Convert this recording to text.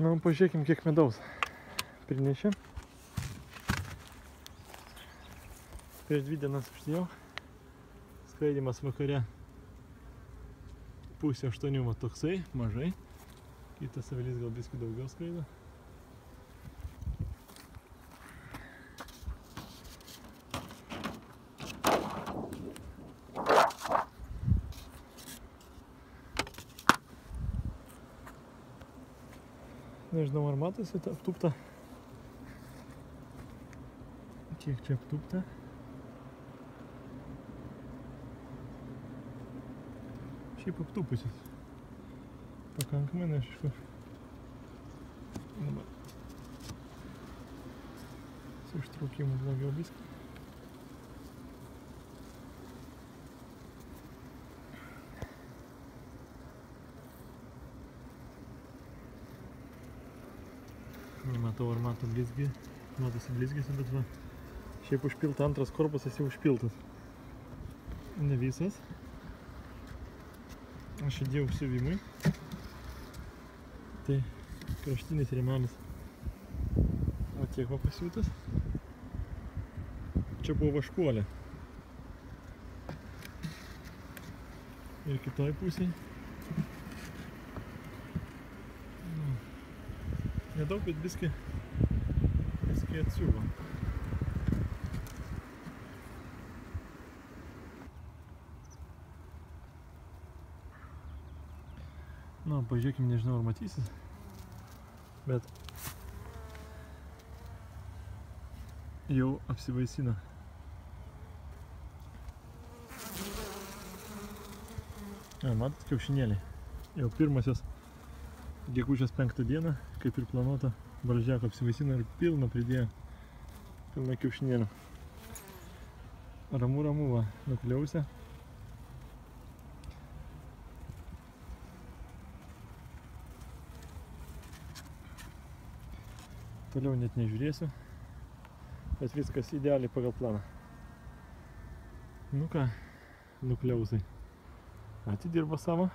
Na, pažiūrėkim, kiek medaus prinešė. Prieš 2 dienas uždėjau. Skraidimas vakare 7:30 va toksai, mažai. Kitas avilys gal biskį daugiau skraido. Nežinau, ar matosi aptūpta. Kiek čia aptūpta. Šiaip aptūpusis. Pakankamai, neaišku. Dabar. Su ištraukimu blogiau biskį. Nematau, ar mato blizgį. Matosi blizgėsi, bet va. Šiaip užpilta, antras korpusas jau užpiltas. Ne visas. Aš įdėjau siuvimui. Tai kraštinis rėmelis. O tiek va pasiūtas. Čia buvo vaškuolė. Ir kitoj pusėje. Nedaug, bet biskį atsiuvo. Na, pažiūrėkim, nežinau, ar matysis, bet jau apsivaisina. Matot, kiaušinėliai. Jau pirmasios gegužės 5 dieną, kaip ir planuota, barždžiako apsivaisino ir pilna pridėjo. Pilna kiaušinėlių. Ramu, va, nukliausia. Toliau net nežiūrėsiu, bet viskas idealiai pagal planą. Nu ką, nukliausai. Atidirbo savo.